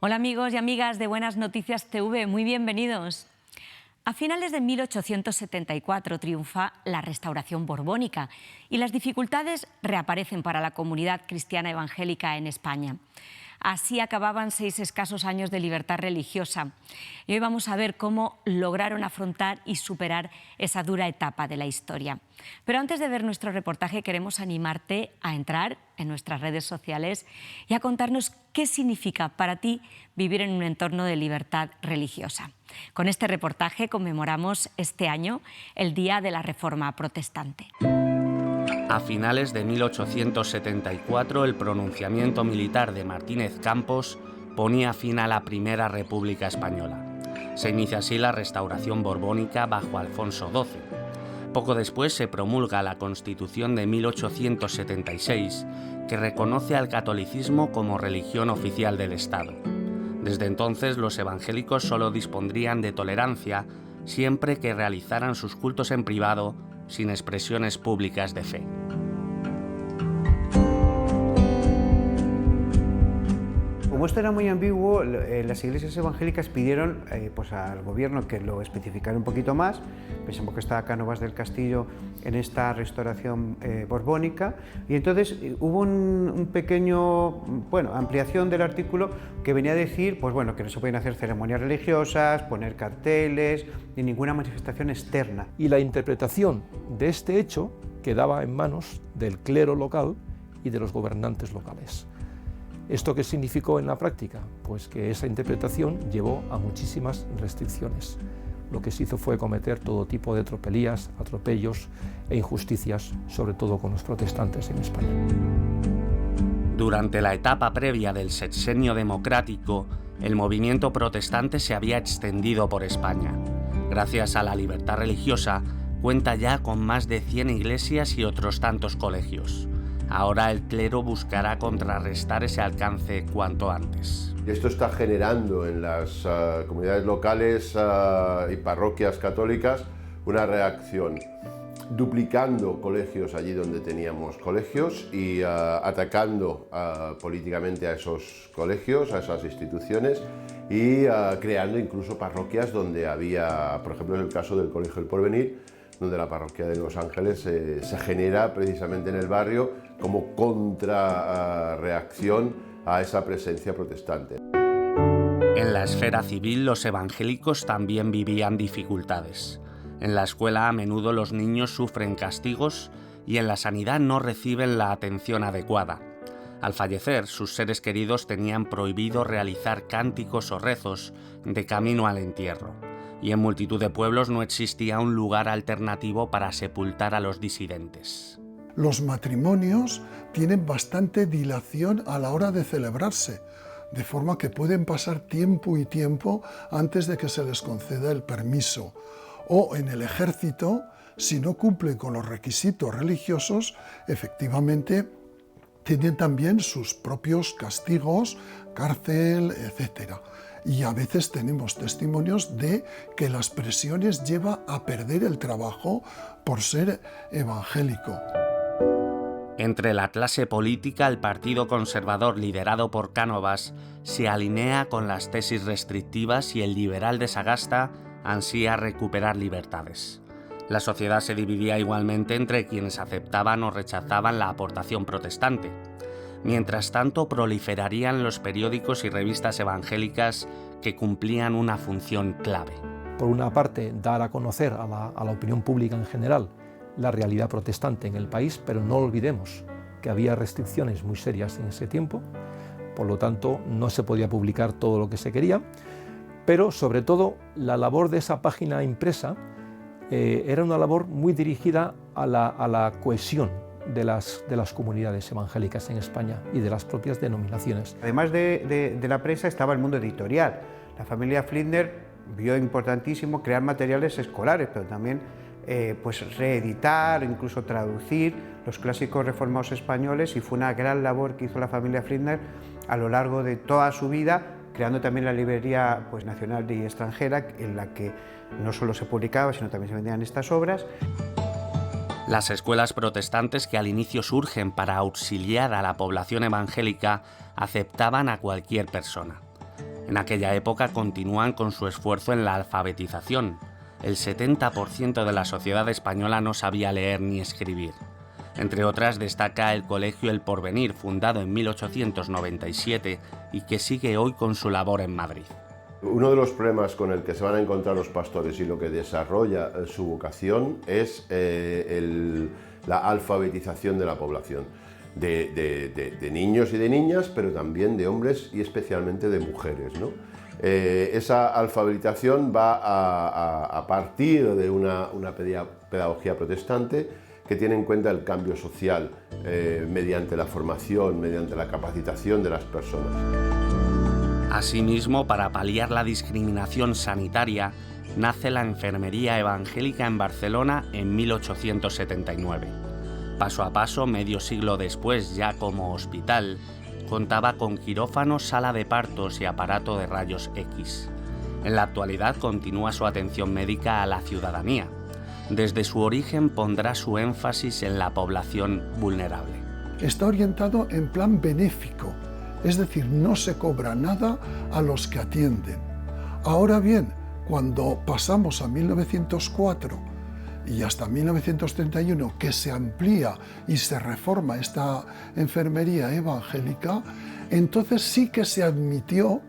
Hola amigos y amigas de Buenas Noticias TV, muy bienvenidos. A finales de 1874 triunfa la Restauración borbónica y las dificultades reaparecen para la comunidad cristiana evangélica en España. Así acababan 6 escasos años de libertad religiosa. Y hoy vamos a ver cómo lograron afrontar y superar esa dura etapa de la historia. Pero antes de ver nuestro reportaje, queremos animarte a entrar en nuestras redes sociales y a contarnos qué significa para ti vivir en un entorno de libertad religiosa. Con este reportaje conmemoramos este año el Día de la Reforma Protestante. A finales de 1874, el pronunciamiento militar de Martínez Campos ponía fin a la Primera República Española. Se inicia así la Restauración borbónica bajo Alfonso XII. Poco después se promulga la Constitución de 1876, que reconoce al catolicismo como religión oficial del Estado. Desde entonces, los evangélicos solo dispondrían de tolerancia siempre que realizaran sus cultos en privado, sin expresiones públicas de fe. Como esto era muy ambiguo, las iglesias evangélicas pidieron al gobierno que lo especificara un poquito más. Pensamos que estaba Cánovas del Castillo en esta restauración borbónica, y entonces hubo un pequeño, ampliación del artículo que venía a decir que no se pueden hacer ceremonias religiosas, poner carteles, ni ninguna manifestación externa. Y la interpretación de este hecho quedaba en manos del clero local y de los gobernantes locales. ¿Esto qué significó en la práctica? Pues que esa interpretación llevó a muchísimas restricciones. Lo que se hizo fue cometer todo tipo de tropelías, atropellos e injusticias, sobre todo con los protestantes en España. Durante la etapa previa del sexenio democrático, el movimiento protestante se había extendido por España. Gracias a la libertad religiosa, cuenta ya con más de 100 iglesias y otros tantos colegios. Ahora el clero buscará contrarrestar ese alcance cuanto antes. Esto está generando en las comunidades locales y parroquias católicas una reacción, duplicando colegios allí donde teníamos colegios y atacando políticamente a esos colegios, a esas instituciones, y creando incluso parroquias donde había, por ejemplo en el caso del Colegio del Porvenir, donde la parroquia de Los Ángeles se genera precisamente en el barrio como contrarreacción a esa presencia protestante. En la esfera civil, los evangélicos también vivían dificultades. En la escuela a menudo los niños sufren castigos y en la sanidad no reciben la atención adecuada. Al fallecer, sus seres queridos tenían prohibido realizar cánticos o rezos de camino al entierro. Y en multitud de pueblos no existía un lugar alternativo para sepultar a los disidentes. Los matrimonios tienen bastante dilación a la hora de celebrarse, de forma que pueden pasar tiempo y tiempo antes de que se les conceda el permiso. O en el ejército, si no cumplen con los requisitos religiosos, efectivamente tienen también sus propios castigos, cárcel, etc. Y a veces tenemos testimonios de que las presiones llevan a perder el trabajo por ser evangélico. Entre la clase política, el Partido Conservador liderado por Cánovas se alinea con las tesis restrictivas y el liberal de Sagasta ansía recuperar libertades. La sociedad se dividía igualmente entre quienes aceptaban o rechazaban la aportación protestante. Mientras tanto, proliferarían los periódicos y revistas evangélicas que cumplían una función clave. Por una parte, dar a conocer a la opinión pública en general la realidad protestante en el país, pero no olvidemos que había restricciones muy serias en ese tiempo, por lo tanto no se podía publicar todo lo que se quería, pero sobre todo la labor de esa página impresa era una labor muy dirigida a la cohesión de las comunidades evangélicas en España y de las propias denominaciones. Además de la prensa estaba el mundo editorial. La familia Flinders vio importantísimo crear materiales escolares, pero también reeditar, incluso traducir los clásicos reformados españoles, y fue una gran labor que hizo la familia Flinders a lo largo de toda su vida, creando también la librería nacional y extranjera, en la que no solo se publicaba, sino también se vendían estas obras. Las escuelas protestantes, que al inicio surgen para auxiliar a la población evangélica, aceptaban a cualquier persona. En aquella época continúan con su esfuerzo en la alfabetización. El 70% de la sociedad española no sabía leer ni escribir. Entre otras destaca el Colegio El Porvenir, fundado en 1897 y que sigue hoy con su labor en Madrid. Uno de los problemas con el que se van a encontrar los pastores y lo que desarrolla su vocación es la alfabetización de la población, de niños y de niñas, pero también de hombres y especialmente de mujeres, ¿no? Esa alfabetización va a partir de una pedagogía protestante que tiene en cuenta el cambio social mediante la formación, mediante la capacitación de las personas. Asimismo, para paliar la discriminación sanitaria, nace la Enfermería Evangélica en Barcelona en 1879. Paso a paso, medio siglo después, ya como hospital, contaba con quirófano, sala de partos y aparato de rayos X. En la actualidad continúa su atención médica a la ciudadanía. Desde su origen pondrá su énfasis en la población vulnerable. Está orientado en plan benéfico, es decir, no se cobra nada a los que atienden. Ahora bien, cuando pasamos a 1904 y hasta 1931, que se amplía y se reforma esta enfermería evangélica, entonces sí que se admitió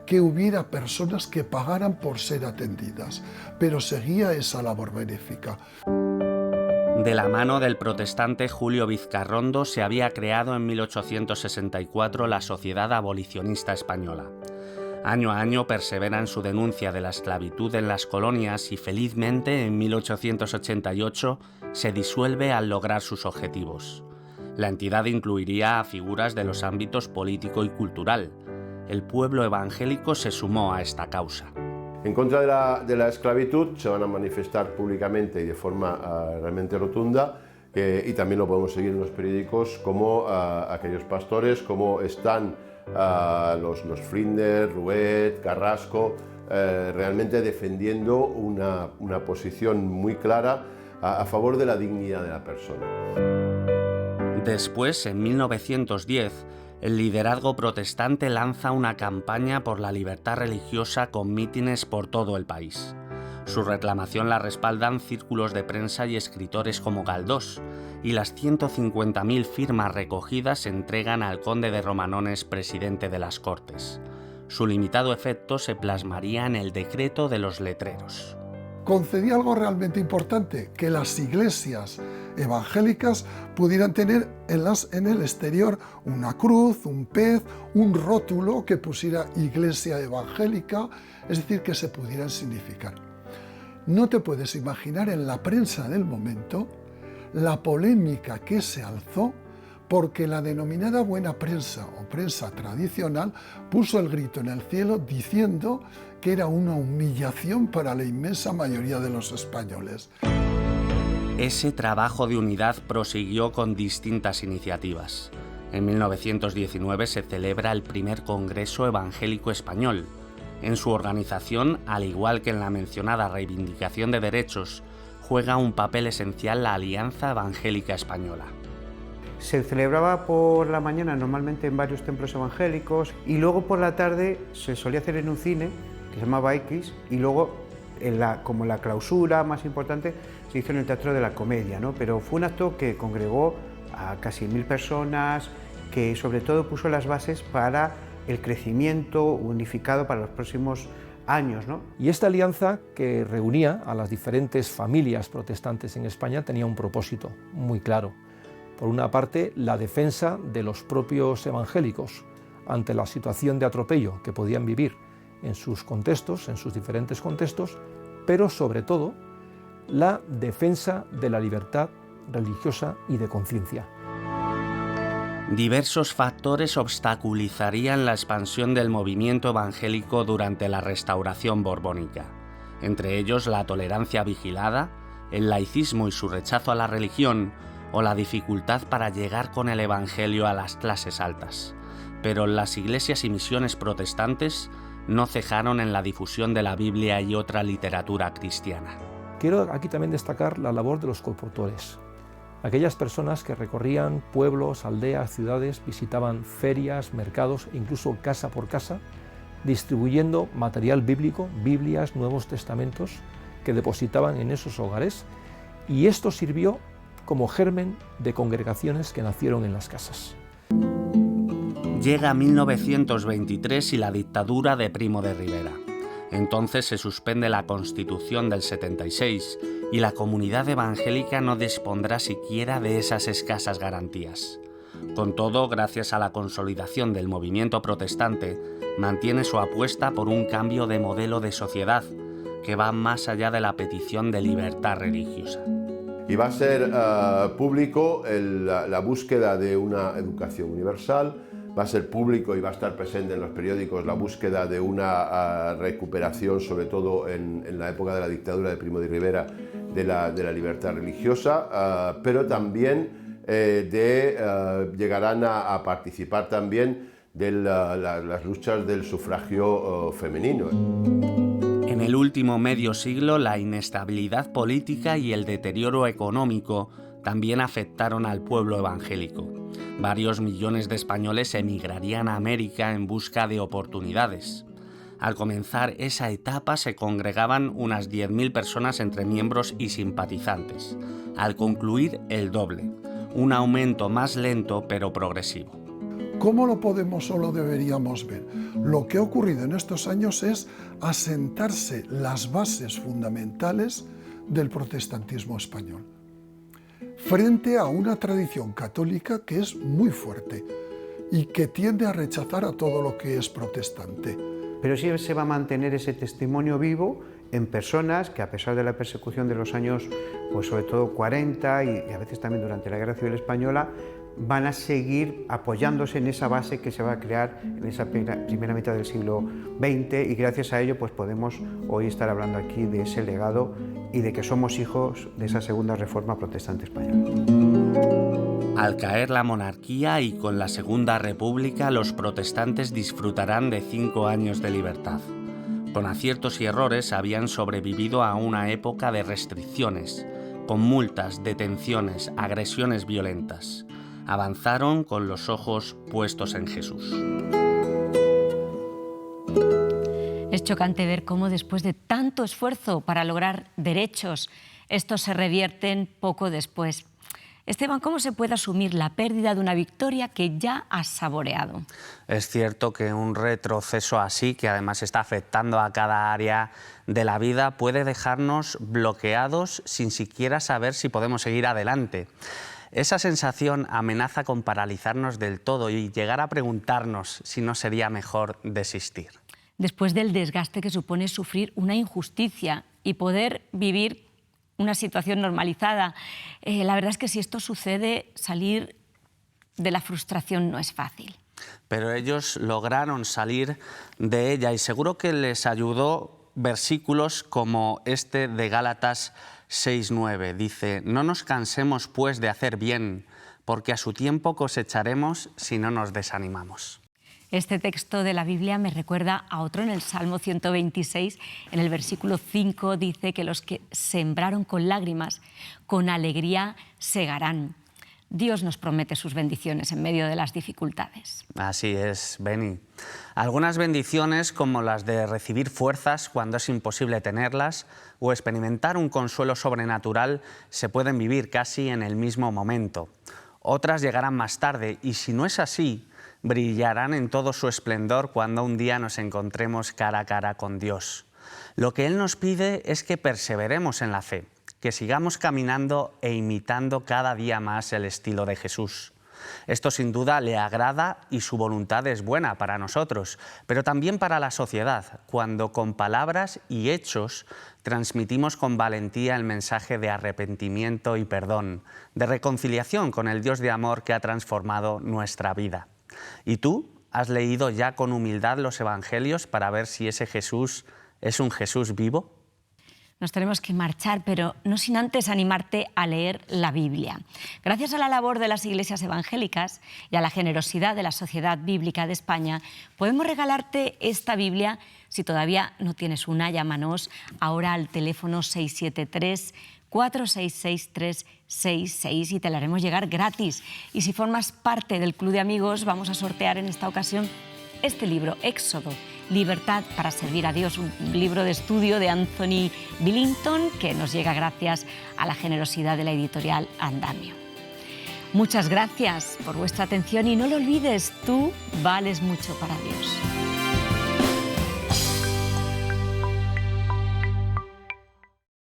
que hubiera personas que pagaran por ser atendidas, pero seguía esa labor benéfica. De la mano del protestante Julio Vizcarrondo se había creado en 1864 la Sociedad Abolicionista Española. Año a año persevera en su denuncia de la esclavitud en las colonias y felizmente en 1888 se disuelve al lograr sus objetivos. La entidad incluiría a figuras de los ámbitos político y cultural. El pueblo evangélico se sumó a esta causa. En contra de la esclavitud se van a manifestar públicamente y de forma realmente rotunda, y también lo podemos seguir en los periódicos, como aquellos pastores, como están los Flinders, Ruet, Carrasco, realmente defendiendo una posición muy clara a favor de la dignidad de la persona. Después, en 1910, el liderazgo protestante lanza una campaña por la libertad religiosa con mítines por todo el país. Su reclamación la respaldan círculos de prensa y escritores como Galdós, y las 150.000 firmas recogidas se entregan al conde de Romanones, presidente de las Cortes. Su limitado efecto se plasmaría en el decreto de los letreros. Concedía algo realmente importante, que las iglesias evangélicas pudieran tener en el exterior una cruz, un pez, un rótulo que pusiera iglesia evangélica, es decir, que se pudieran significar. No te puedes imaginar en la prensa del momento la polémica que se alzó porque la denominada buena prensa o prensa tradicional puso el grito en el cielo diciendo que era una humillación para la inmensa mayoría de los españoles. Ese trabajo de unidad prosiguió con distintas iniciativas. En 1919 se celebra el primer Congreso Evangélico Español. En su organización, al igual que en la mencionada reivindicación de derechos, juega un papel esencial la Alianza Evangélica Española. Se celebraba por la mañana normalmente en varios templos evangélicos y luego por la tarde se solía hacer en un cine que se llamaba X y luego como la clausura más importante se hizo en el Teatro de la Comedia, ¿no? Pero fue un acto que congregó a casi 1000 personas, que sobre todo puso las bases para el crecimiento unificado para los próximos años, ¿no? Y esta alianza, que reunía a las diferentes familias protestantes en España, tenía un propósito muy claro. Por una parte, la defensa de los propios evangélicos ante la situación de atropello que podían vivir en sus contextos, en sus diferentes contextos, pero sobre todo la defensa de la libertad religiosa y de conciencia. Diversos factores obstaculizarían la expansión del movimiento evangélico durante la Restauración borbónica, entre ellos la tolerancia vigilada, el laicismo y su rechazo a la religión, o la dificultad para llegar con el Evangelio a las clases altas. Pero las iglesias y misiones protestantes no cejaron en la difusión de la Biblia y otra literatura cristiana. Quiero aquí también destacar la labor de los colportores, aquellas personas que recorrían pueblos, aldeas, ciudades, visitaban ferias, mercados e incluso casa por casa distribuyendo material bíblico, Biblias, Nuevos Testamentos, que depositaban en esos hogares, y esto sirvió como germen de congregaciones que nacieron en las casas. Llega 1923 y la dictadura de Primo de Rivera. Entonces se suspende la Constitución del 76 y la comunidad evangélica no dispondrá siquiera de esas escasas garantías. Con todo, gracias a la consolidación del movimiento protestante, mantiene su apuesta por un cambio de modelo de sociedad que va más allá de la petición de libertad religiosa. Y va a ser público la búsqueda de una educación universal, va a ser público y va a estar presente en los periódicos la búsqueda de una recuperación, sobre todo en la época de la dictadura de Primo de Rivera, de la libertad religiosa, pero también llegarán a participar también de las luchas del sufragio femenino. En el último medio siglo, la inestabilidad política y el deterioro económico también afectaron al pueblo evangélico. Varios millones de españoles emigrarían a América en busca de oportunidades. Al comenzar esa etapa se congregaban unas 10.000 personas entre miembros y simpatizantes. Al concluir, el doble, un aumento más lento pero progresivo. ¿Cómo lo podemos o lo deberíamos ver? Lo que ha ocurrido en estos años es asentarse las bases fundamentales del protestantismo español, frente a una tradición católica que es muy fuerte y que tiende a rechazar a todo lo que es protestante. Pero sí se va a mantener ese testimonio vivo en personas que, a pesar de la persecución de los años, pues sobre todo 40 y a veces también durante la Guerra Civil Española, van a seguir apoyándose en esa base que se va a crear en esa primera mitad del siglo XX, y gracias a ello pues podemos hoy estar hablando aquí de ese legado y de que somos hijos de esa segunda reforma protestante española. Al caer la monarquía y con la Segunda República, los protestantes disfrutarán de 5 años de libertad. Con aciertos y errores habían sobrevivido a una época de restricciones, con multas, detenciones, agresiones violentas. Avanzaron con los ojos puestos en Jesús. Es chocante ver cómo después de tanto esfuerzo para lograr derechos, estos se revierten poco después. Esteban, ¿cómo se puede asumir la pérdida de una victoria que ya has saboreado? Es cierto que un retroceso así, que además está afectando a cada área de la vida, puede dejarnos bloqueados sin siquiera saber si podemos seguir adelante. Esa sensación amenaza con paralizarnos del todo y llegar a preguntarnos si no sería mejor desistir. Después del desgaste que supone sufrir una injusticia y poder vivir una situación normalizada, la verdad es que si esto sucede, salir de la frustración no es fácil. Pero ellos lograron salir de ella y seguro que les ayudó versículos como este de Gálatas 6:9. Dice: no nos cansemos pues de hacer bien, porque a su tiempo cosecharemos si no nos desanimamos. Este texto de la Biblia me recuerda a otro en el Salmo 126. En el versículo 5 dice que los que sembraron con lágrimas, con alegría segarán. Dios nos promete sus bendiciones en medio de las dificultades. Así es, Beni. Algunas bendiciones, como las de recibir fuerzas cuando es imposible tenerlas, o experimentar un consuelo sobrenatural, se pueden vivir casi en el mismo momento. Otras llegarán más tarde y, si no es así, brillarán en todo su esplendor cuando un día nos encontremos cara a cara con Dios. Lo que Él nos pide es que perseveremos en la fe, que sigamos caminando e imitando cada día más el estilo de Jesús. Esto sin duda le agrada y su voluntad es buena para nosotros, pero también para la sociedad, cuando con palabras y hechos transmitimos con valentía el mensaje de arrepentimiento y perdón, de reconciliación con el Dios de amor que ha transformado nuestra vida. ¿Y tú has leído ya con humildad los evangelios para ver si ese Jesús es un Jesús vivo? Nos tenemos que marchar, pero no sin antes animarte a leer la Biblia. Gracias a la labor de las iglesias evangélicas y a la generosidad de la Sociedad Bíblica de España, podemos regalarte esta Biblia. Si todavía no tienes una, llámanos ahora al teléfono 673-466-366 y te la haremos llegar gratis. Y si formas parte del Club de Amigos, vamos a sortear en esta ocasión este libro, Éxodo, Libertad para servir a Dios, un libro de estudio de Anthony Billington que nos llega gracias a la generosidad de la editorial Andamio. Muchas gracias por vuestra atención y no lo olvides, tú vales mucho para Dios.